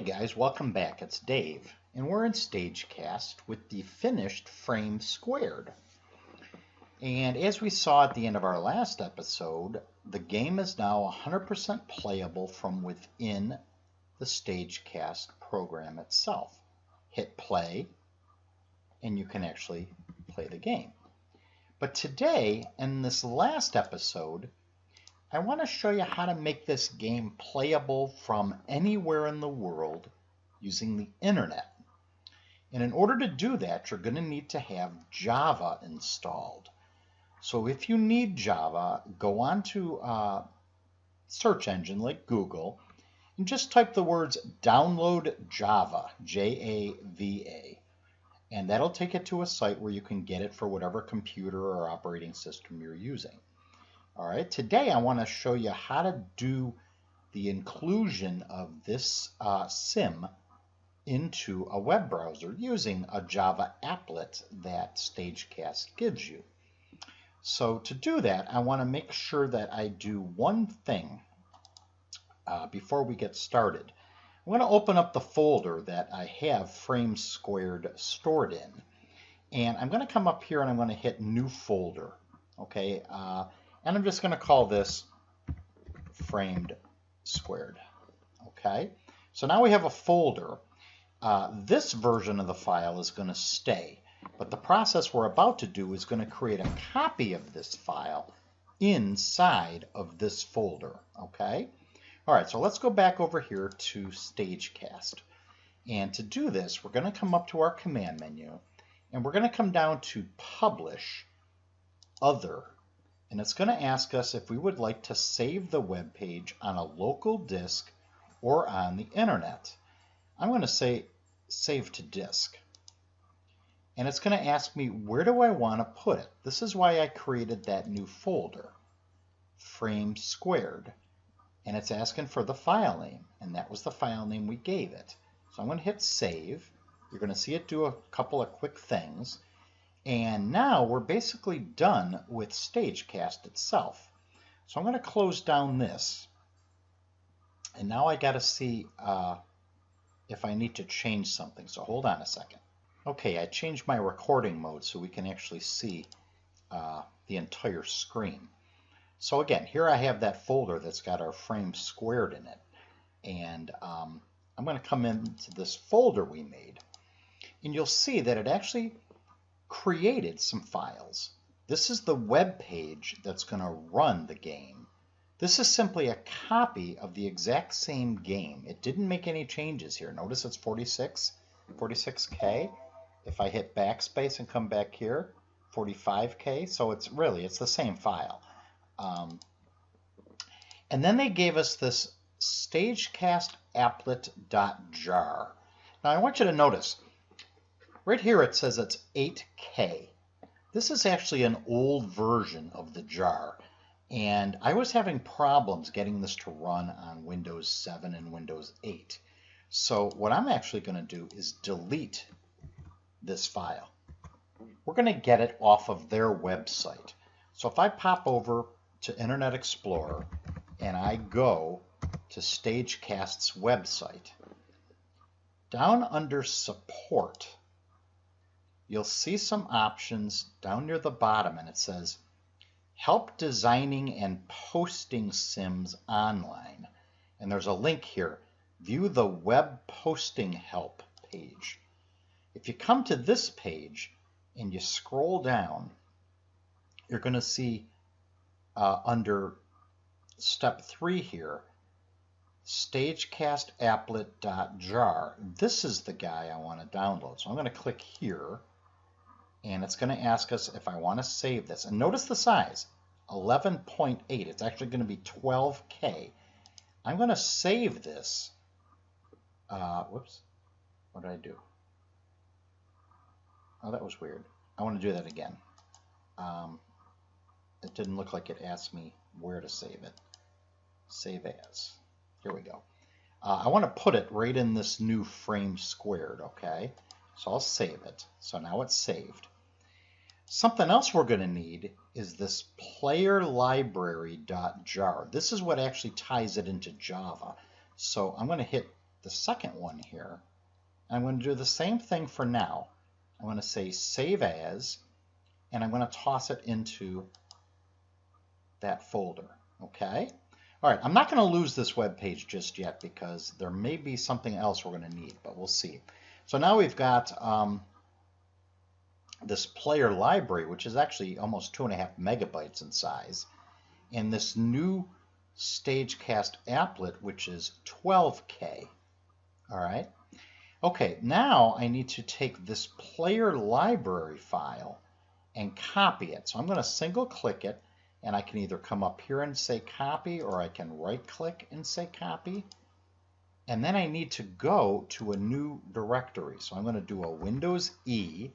guys, welcome back. It's Dave, and we're in Stagecast with the finished frame squared. And as we saw at the end of our last episode, the game is now 100% playable from within the Stagecast program itself. Hit play, and you can actually play the game. But today, in this last episode, I want to show you how to make this game playable from anywhere in the world using the internet. And in order to do that, you're going to need to have Java installed. So if you need Java, go on to a search engine like Google and just type the words download Java, Java, and that'll take you to a site where you can get it for whatever computer or operating system you're using. All right, today I want to show you how to do the inclusion of this sim into a web browser using a Java applet that Stagecast gives you. So to do that, I want to make sure that I do one thing before we get started. I'm going to open up the folder that I have Frame Squared stored in. And I'm going to come up here and I'm going to hit New Folder. Okay. And I'm just going to call this Framed Squared. Okay, so now we have a folder. This version of the file is going to stay, but the process we're about to do is going to create a copy of this file inside of this folder. Okay, all right, so let's go back over here to Stagecast. And to do this, we're going to come up to our command menu, and we're going to come down to Publish, Other. And it's going to ask us if we would like to save the web page on a local disk or on the internet. I'm going to say Save to Disk. And it's going to ask me, where do I want to put it? This is why I created that new folder, Frame Squared. And it's asking for the file name, and that was the file name we gave it. So I'm going to hit Save. You're going to see it do a couple of quick things. And now we're basically done with Stagecast itself. So I'm going to close down this. And now I got to see if I need to change something. So hold on a second. Okay, I changed my recording mode so we can actually see the entire screen. So again, here I have that folder that's got our frame squared in it. And I'm going to come into this folder we made. And you'll see that it actually created some files. This is the web page that's going to run the game. This is simply a copy of the exact same game. It didn't make any changes here. Notice it's 46K. If I hit backspace and come back here, 45K. So it's the same file. And then they gave us this Stagecast applet.jar. Now I want you to notice, right here it says it's 8K. This is actually an old version of the jar, and I was having problems getting this to run on Windows 7 and Windows 8. So what I'm actually going to do is delete this file. We're going to get it off of their website. So if I pop over to Internet Explorer and I go to Stagecast's website, down under Support, you'll see some options down near the bottom, and it says Help Designing and Posting Sims Online. And there's a link here. View the Web Posting Help page. If you come to this page and you scroll down, you're going to see under step 3 here, Stagecast applet.jar. This is the guy I want to download. So I'm going to click here. And it's going to ask us if I want to save this. And notice the size, 11.8. It's actually going to be 12K. I'm going to save this. Whoops. What did I do? Oh, that was weird. I want to do that again. It didn't look like it asked me where to save it. Save as. Here we go. I want to put it right in this new frame squared, okay? So I'll save it. So now it's saved. Something else we're going to need is this player library.jar. This is what actually ties it into Java. So I'm going to hit the second one here. I'm going to do the same thing for now. I'm going to say save as, and I'm going to toss it into that folder. Okay? All right, I'm not going to lose this web page just yet because there may be something else we're going to need, but we'll see. So now we've got this player library, which is actually almost 2.5 megabytes in size, and this new Stagecast applet, which is 12K. All right. Okay, now I need to take this player library file and copy it. So I'm going to single click it, and I can either come up here and say copy, or I can right click and say copy. And then I need to go to a new directory. So I'm going to do a Windows E,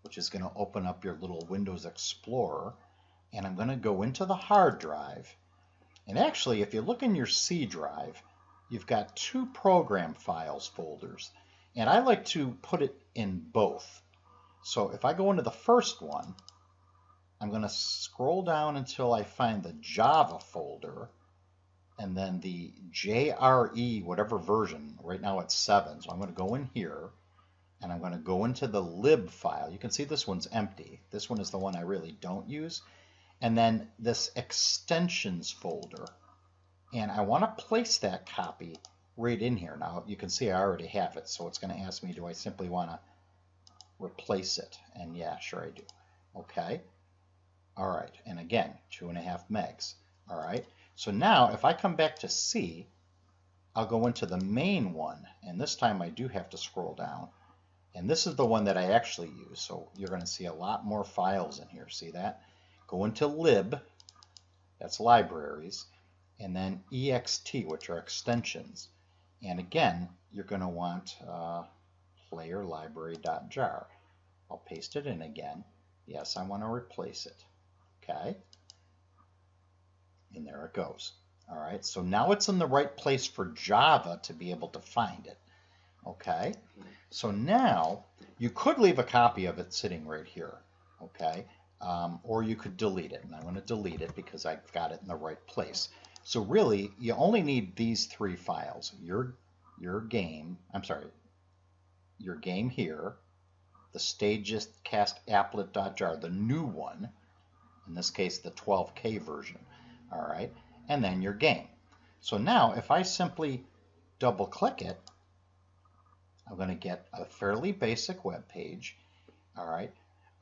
which is going to open up your little Windows Explorer. And I'm going to go into the hard drive. And actually, if you look in your C drive, you've got 2 program files folders. And I like to put it in both. So if I go into the first one, I'm going to scroll down until I find the Java folder, and then the JRE, whatever version. Right now it's 7. So I'm going to go in here, and I'm going to go into the lib file. You can see this one's empty. This one is the one I really don't use. And then this extensions folder. And I want to place that copy right in here. Now you can see I already have it, so it's going to ask me, do I simply want to replace it? And yeah, sure I do. Okay. All right. And again, 2.5 megs. All right. So now if I come back to C, I'll go into the main one. And this time I do have to scroll down. And this is the one that I actually use. So you're going to see a lot more files in here. See that? Go into lib. That's libraries. And then ext, which are extensions. And again, you're going to want player library.jar. I'll paste it in again. Yes, I want to replace it. Okay. And there it goes. All right. So now it's in the right place for Java to be able to find it. Okay. So now you could leave a copy of it sitting right here. Okay. Or you could delete it. And I'm going to delete it because I've got it in the right place. So really, you only need these 3 files. Your game here, the Stagecast applet.jar, the new one, in this case the 12K version, all right, and then your game. So now if I simply double click it, I'm going to get a fairly basic web page, all right.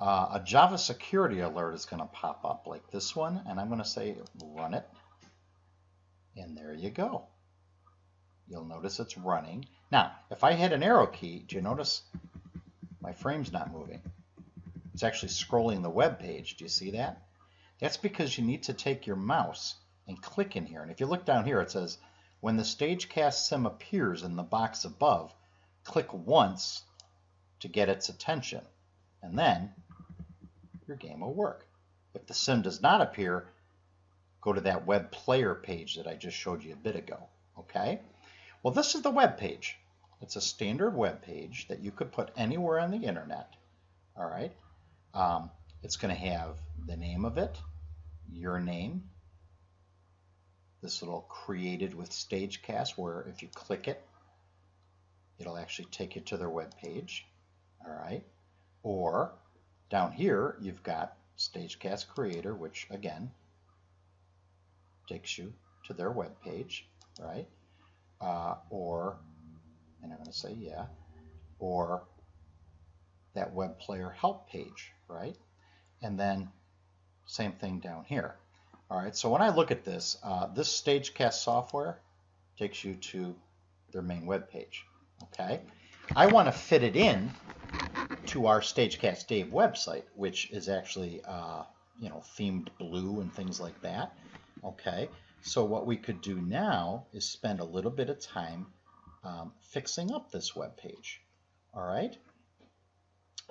A Java security alert is going to pop up like this one, and I'm going to say run it. And there you go. You'll notice it's running. Now, if I hit an arrow key, do you notice my frame's not moving? It's actually scrolling the web page. Do you see that? That's because you need to take your mouse and click in here. And if you look down here, it says, when the Stagecast sim appears in the box above, click once to get its attention. And then your game will work. If the sim does not appear, go to that web player page that I just showed you a bit ago. Okay? Well, this is the web page. It's a standard web page that you could put anywhere on the internet. All right? It's going to have the name of it, your name, this little created with Stagecast, where if you click it, it'll actually take you to their web page. All right? Or down here, you've got Stagecast Creator, which again takes you to their web page, right? And I'm going to say yeah, or that web player help page, right? And then same thing down here. All right, so when I look at this, this Stagecast software takes you to their main web page, okay? I want to fit it in to our Stagecast Dave website, which is actually, themed blue and things like that. Okay, so what we could do now is spend a little bit of time fixing up this web page. All right.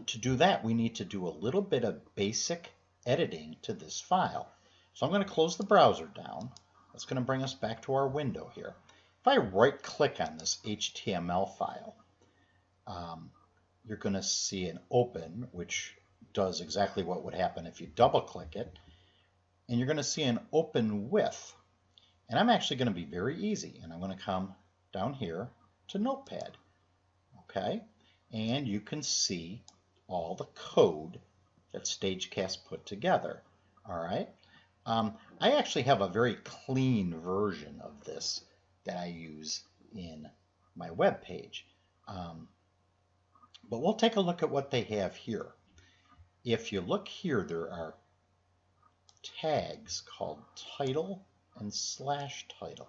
To do that, we need to do a little bit of basic editing to this file. So I'm going to close the browser down. That's going to bring us back to our window here. If I right-click on this HTML file, you're going to see an open, which does exactly what would happen if you double-click it. And you're going to see an open with. And I'm actually going to be very easy. And I'm going to come down here to Notepad. Okay, and you can see all the code that Stagecast put together. All right. I actually have a very clean version of this that I use in my web page. But we'll take a look at what they have here. If you look here, there are tags called title and /title.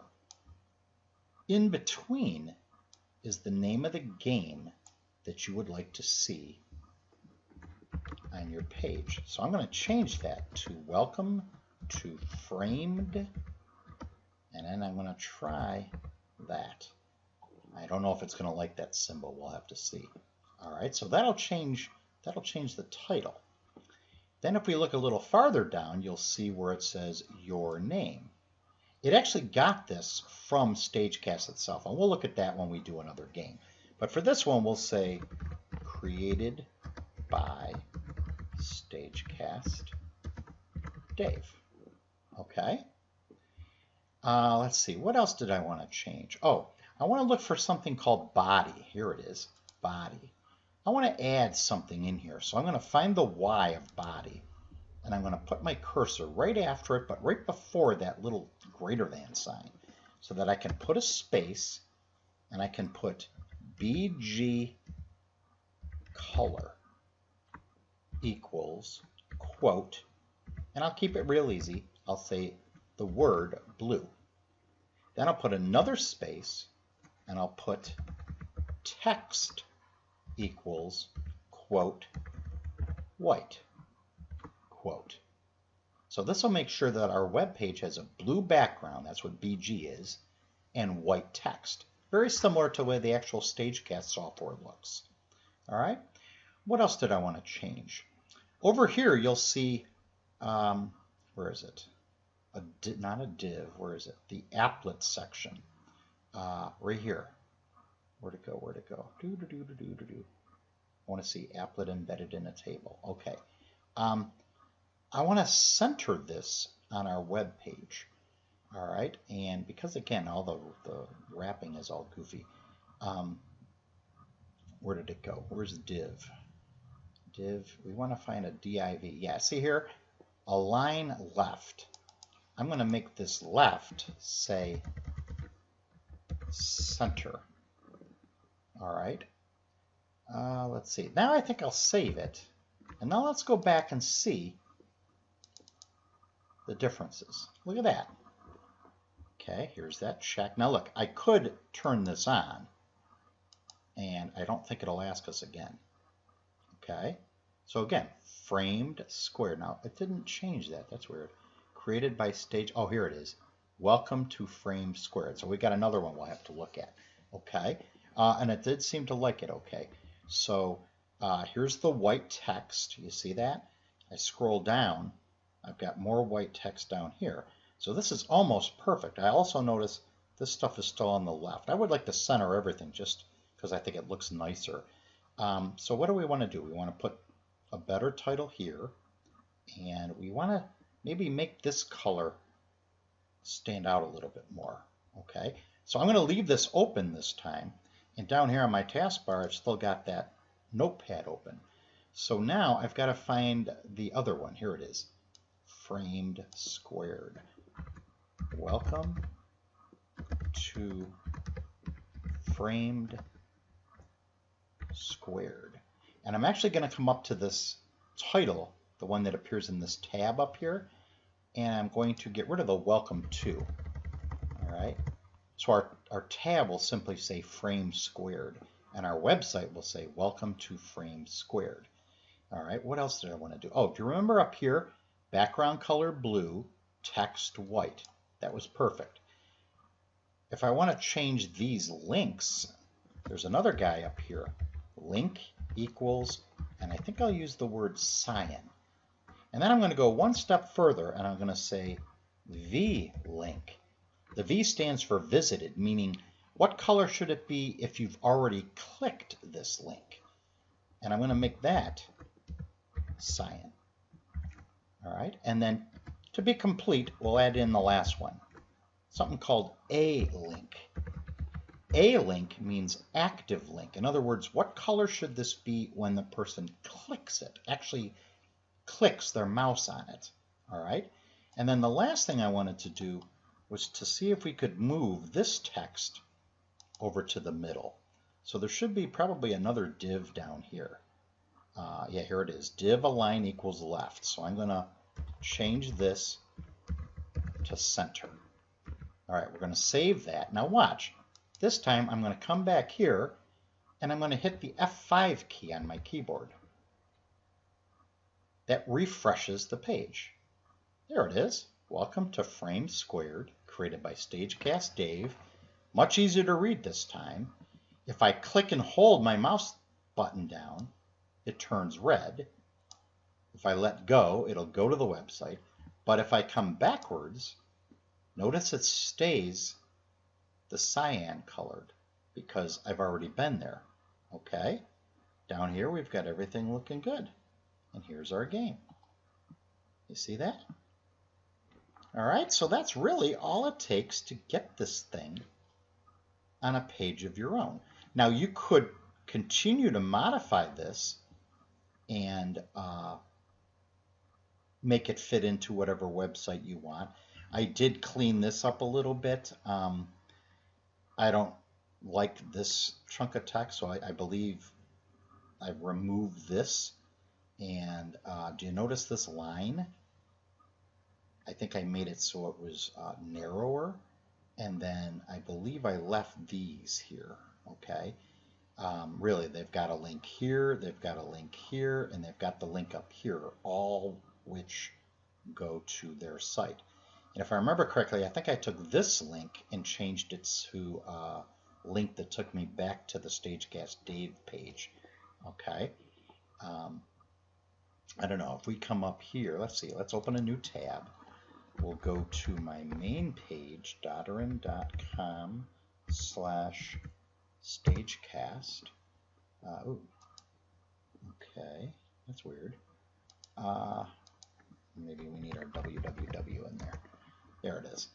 In between is the name of the game that you would like to see on your page. So I'm going to change that to Welcome to Framed, and then I'm going to try that. I don't know if it's going to like that symbol. We'll have to see. All right, so that'll change the title. Then if we look a little farther down, you'll see where it says your name. It actually got this from Stagecast itself, and we'll look at that when we do another game. But for this one, we'll say created by Stagecast Dave. Okay. Let's see, what else did I want to change? Oh, I want to look for something called body. Here it is, body. I want to add something in here. So I'm going to find the Y of body, and I'm going to put my cursor right after it, but right before that little greater than sign, so that I can put a space, and I can put BG color equals quote, and I'll keep it real easy. I'll say the word blue. Then I'll put another space, and I'll put text equals quote white quote. So this will make sure that our web page has a blue background, that's what BG is, and white text. Very similar to the way the actual Stagecast software looks. All right, what else did I want to change? Over here you'll see, where is it? Not a div, where is it? The applet section, right here. Where'd it go? Where'd it go? I want to see applet embedded in a table. Okay. I want to center this on our web page. All right. And because, again, all the wrapping is all goofy, where did it go? Where's div? Div, we want to find a div. Yeah, see here? Align left. I'm going to make this left say center. All right. Let's see. Now I think I'll save it. And now let's go back and see the differences. Look at that. Okay, here's that check. Now look, I could turn this on, and I don't think it'll ask us again. Okay, so again, framed square. Now it didn't change that. That's weird. Created by Stage. Oh, here it is. Welcome to framed squared. So we got another one we'll have to look at. Okay, and it did seem to like it. Okay, so here's the white text. You see that? I scroll down. I've got more white text down here. So this is almost perfect. I also notice this stuff is still on the left. I would like to center everything just because I think it looks nicer. So what do we want to do? We want to put a better title here, and we want to maybe make this color stand out a little bit more. Okay, so I'm going to leave this open this time, and down here on my taskbar I've still got that notepad open. So now I've got to find the other one. Here it is, framed squared. Welcome to framed squared. And I'm actually going to come up to this title, the one that appears in this tab up here, and I'm going to get rid of the welcome to. All right, so our tab will simply say frame squared, and our website will say welcome to frame squared. All right, what else did I want to do? Oh, do you remember up here, background color blue, text white? That was perfect. If I want to change these links, there's another guy up here. Link equals, and I think I'll use the word cyan. And then I'm going to go one step further, and I'm going to say V-link. The V stands for visited, meaning what color should it be if you've already clicked this link? And I'm going to make that cyan. All right, and then to be complete, we'll add in the last one, something called a link. A link means active link. In other words, what color should this be when the person clicks it, actually clicks their mouse on it? All right. And then the last thing I wanted to do was to see if we could move this text over to the middle. So there should be probably another div down here. Yeah, here it is. Div align equals left. So I'm going to change this to center. All right, we're going to save that. Now watch. This time I'm going to come back here and I'm going to hit the F5 key on my keyboard. That refreshes the page. There it is. Welcome to Frame Squared, created by Stagecast Dave. Much easier to read this time. If I click and hold my mouse button down, it turns red. If I let go, it'll go to the website. But if I come backwards, notice it stays the cyan colored because I've already been there. Okay, down here we've got everything looking good. And here's our game. You see that? All right, so that's really all it takes to get this thing on a page of your own. Now you could continue to modify this and make it fit into whatever website you want. I did clean this up a little bit. I don't like this chunk of text, so I believe I've removed this. And do you notice this line? I think I made it so it was narrower. And then I believe I left these here, okay? Really, they've got a link here, they've got a link here, and they've got the link up here, all which go to their site. And if I remember correctly, I think I took this link and changed it to a link that took me back to the Stagecast Dave page, okay? I don't know, if we come up here, let's see, let's open a new tab. We'll go to my main page, dotterin.com/stagecast. Ooh, okay, that's weird. Maybe we need our www in there. There it is.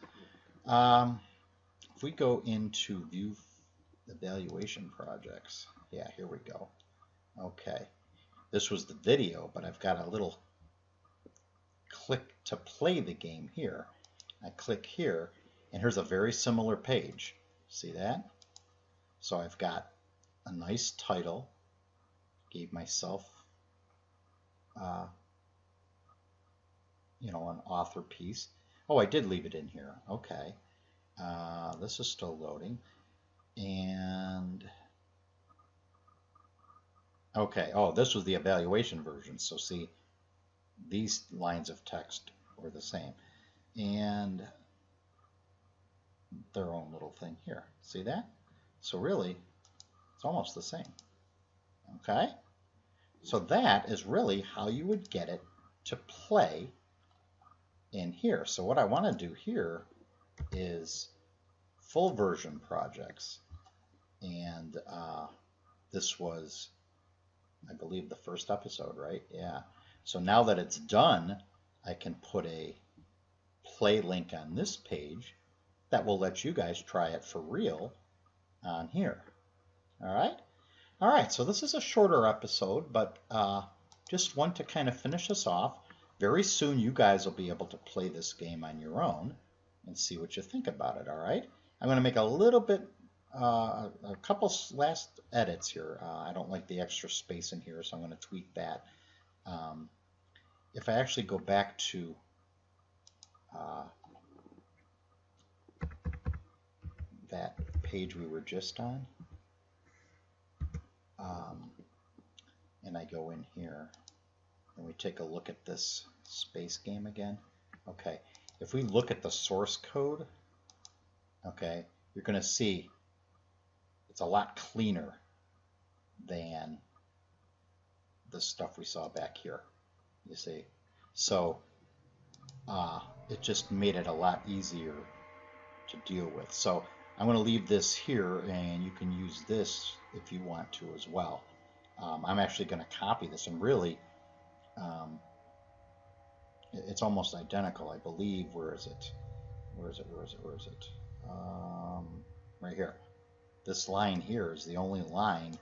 If we go into view evaluation projects, yeah, here we go. Okay, this was the video, but I've got a little click to play the game here. I click here, and here's a very similar page. See that? So I've got a nice title, gave myself, you know, an author piece. Oh, I did leave it in here. Okay. This is still loading. And, okay, oh, this was the evaluation version. So see, these lines of text were the same. And their own little thing here. See that? So really, it's almost the same. Okay? So that is really how you would get it to play in here. So what I want to do here is full version projects. And this was, I believe, the first episode, right? Yeah. So now that it's done, I can put a play link on this page that will let you guys try it for real on here. All right? All right, so this is a shorter episode, but just one to kind of finish us off. Very soon you guys will be able to play this game on your own and see what you think about it, all right? I'm going to make a little bit, a couple last edits here. I don't like the extra space in here, so I'm going to tweak that. If I actually go back to that page we were just on, and I go in here and we take a look at this space game again. Okay, if we look at the source code, okay, you're going to see it's a lot cleaner than the stuff we saw back here, you see. So it just made it a lot easier to deal with. So I'm going to leave this here, and you can use this if you want to as well. I'm actually going to copy this, and really it's almost identical, I believe. Where is it? Where is it? Where is it? Where is it? Right here. This line here is the only line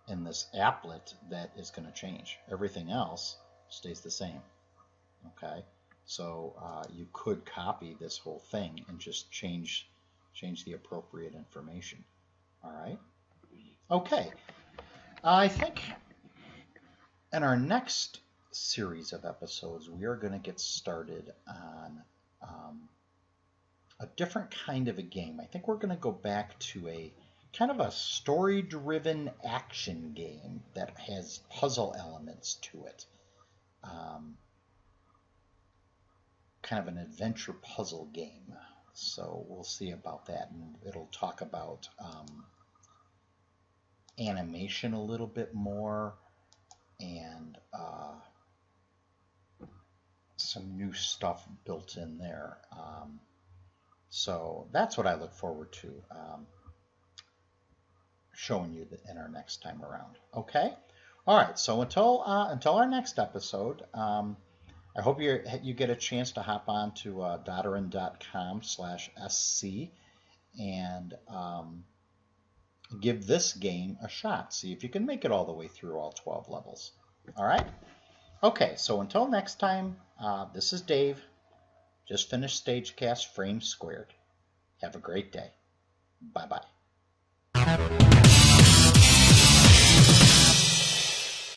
in this applet that is going to change. Everything else stays the same. Okay, so you could copy this whole thing and just change the appropriate information. All right. Okay. I think in our next series of episodes, we are going to get started on a different kind of a game. I think we're going to go back to a kind of a story-driven action game that has puzzle elements to it. Kind of an adventure puzzle game. So we'll see about that, and it'll talk about animation a little bit more, and some new stuff built in there. So that's what I look forward to showing you in our next time around. Okay? All right, so until our next episode, I hope you get a chance to hop on to dotterin.com/sc and give this game a shot. See if you can make it all the way through all 12 levels. All right? Okay, so until next time, this is Dave. Just finished Stagecast Frame Squared. Have a great day. Bye-bye.